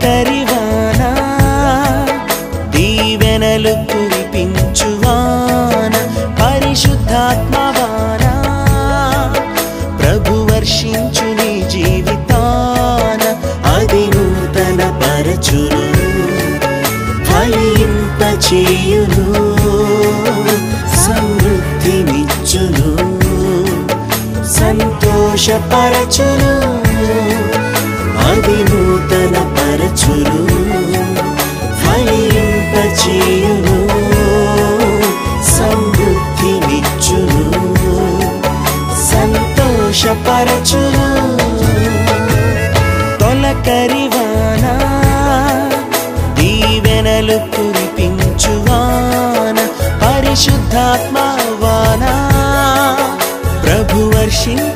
కరివానా దీవెనలు కురిపించువాన పరిశుద్ధాత్మవానా ప్రభు వర్షించు నీ జీవితాన అది నూతన పరచును ఫలింపచేయును సమృద్ధినిచ్చును సంతోషపరచును అది నూతన పరచును ఫలింపచేయును సమృద్ధినిచ్చును సంతోషపరచును తొలకరివానా దీవెనలు కురిపించువాన పరిశుద్ధాత్మవానా ప్రభు వర్షించు